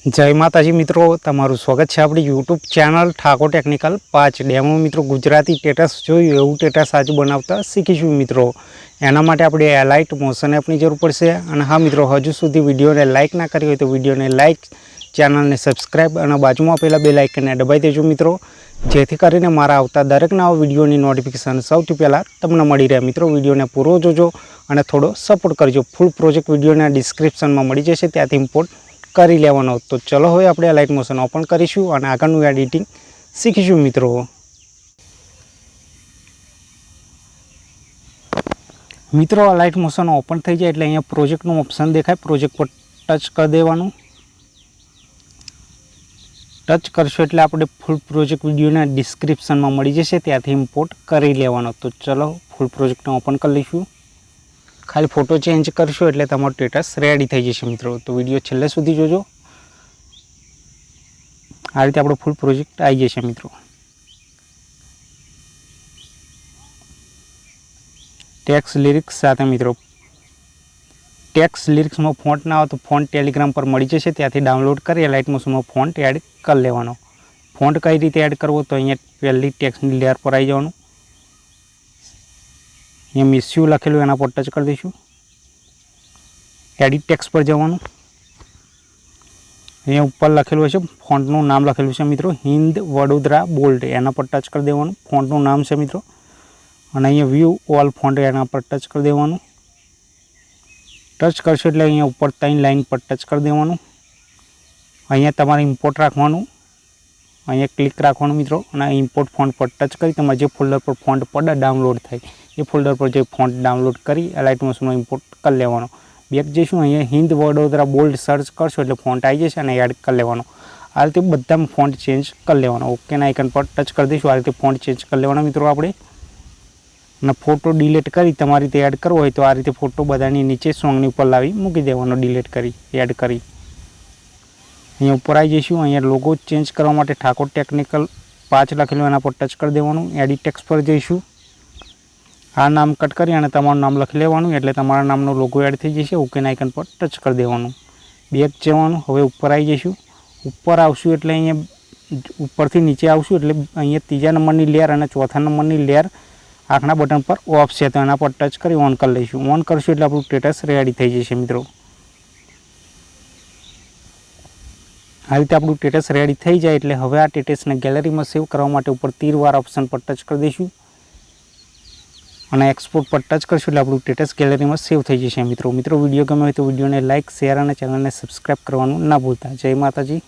जय माताजी मित्रों, तमारू स्वागत है अपनी YouTube channel Thakor technical 5 demo. मित्रों गुजराती टेटस जोयुं एवुं टेटस आज बनावता शीखीशुं। मित्रों एना माटे आपणे एलाइट मोशन एपनी जरूर पड़शे। अने हाँ मित्रों, हजू सुधी विडियोने लाइक ना करी होय तो विडियोने लाइक, चेनल ने सब्सक्राइब और बाजुमां आपेला बेल आइकनने दबाई देजो मित्रों, जेथी करीने मारा आवता दरेक नवा विडियोनी नोटिफिकेशन सौथी पहेला तमने मळी रहे। मित्रों विडियोने पूरो जोजो अने थोड़ो सपोर्ट करजो। फूल प्रोजेक्ट विडियोने डिस्क्रिप्शन में मळी जशे, त्यांथी इम्पोर्ट करी लेवानो। तो चलो हवे आपणे लाइट मोशन ओपन करीशुं अने आगळनुं एडिटिंग शीखीशुं। मित्रों लाइट मोशन ओपन थई जाय एटले अहींया प्रोजेक्टनुं ऑप्शन देखाय, प्रोजेक्ट पर टच कर देवानुं। टच करशो एटले आपणे फूल प्रोजेक्ट विडियोना डिस्क्रिप्शन में मळी जशे, त्यांथी इम्पोर्ट करी लेवानो। तो चलो फूल प्रोजेक्टने ओपन कर लईशुं। खाली फोटो चेन्ज करशो एटले तमारुं स्टेटस रेडी थई जशे मित्रों। तो विडियो छेल्ले सुधी जोजो। आ रीते आपणो फूल प्रोजेक्ट आई जशे मित्रों। टेक्स्ट लिरिक्स साथे मित्रों, टेक्स्ट लिरिक्स में फॉन्ट ना हो तो फॉन्ट टेलिग्राम पर मळी जशे, त्यांथी डाउनलॉड करी लाइट मोशन में फॉन्ट एड कर लेवानो। फॉन्ट कई रीते एड करवो तो अहींया पहली टेक्स्टनी लेयर पर आई जवानुं। अहींया मिस यू लखेलुं एना पर टच कर दईशुं। एडिट टेक्स्ट पर जवानुं। अहींया उपर लखेलुं हशे, फॉन्टनुं नाम लखेलुं छे मित्रों हिंद वडोदरा बोल्ड, एना पर टच कर देवानुं। फॉन्टनुं नाम छे मित्रों। अने अहींया व्यू ऑल फॉन्ट एना पर टच कर देवानुं। टच करशो एटले अहींया उपर 3 लाइन पर टच कर देवानुं। अहींया तमारे इम्पोर्ट राखवानुं। अहींया क्लिक राखवानुं मित्रों अने इम्पोर्ट फॉन्ट पर टच करी तमारे जे फोल्डर पर फॉन्ट पड़े डाउनलॉड थाय ए फोल्डर पर जे फॉन्ट डाउनलॉड करी लाइट मोशन में इम्पोर्ट कर लेवानो। बैक जईशुं, अहींया हिंद वडोदरा बोल्ड सर्च करशो एटले फॉन्ट आई जशे अने एड कर लेवानो। आ रीते बधामां फॉन्ट चेन्ज कर लेवानो। ओके ना आइकन पर टच कर दईशुं। आ रीते फॉन्ट चेन्ज कर लेवानो मित्रों आपणे। अने फोटो डिलीट करी तमारी रीते एड करवो होय तो आ रीते फोटो बधानी नीचे सॉन्गनी उपर लावी मूकी देवानो, डिलीट करी एड करी। अहींया उपर आई जईशुं। अहींया लोगो चेन्ज करवा माटे ठाकोर टेक्निकल 5 लखेलुं एना पर टच कर देवानुं। एडिट टेक्स्ट पर जईशुं। आ नाम कट करी अने तमारुं नाम लखी लेवानुं एटले तमारा नामनो लोगो एड थई जशे। ओके ना आइकन पर टच कर देवानुं। बैक जवानुं। हवे उपर आई जईशुं। उपर आवशुं एटले अहींया उपरथी नीचे आवशुं एटले अहींया तीजा नंबरनी लेयर अने चौथा नंबरनी लेयर आखना बटन पर ऑफ छे तो एना पर टच करी ऑन कर लईशुं। ऑन करशुं एटले आपणुं स्टेटस रेडी थई जशे मित्रों। आ रीते आपणुं स्टेटस रेडी थई जाय एटले हवे आ स्टेटसने गैलरी में सेव करवा माटे उपर तीरवाळा ऑप्शन पर टच कर दईशुं अने एक्सपोर्ट पर टच करशुं एटले आपणुं स्टेटस गैलरी में सेव थई जशे मित्रों। विडियो गमे होय तो विडियोने लाइक, शेर और चैनल ने सब्सक्राइब करवानुं ना भूलता। जय माताजी।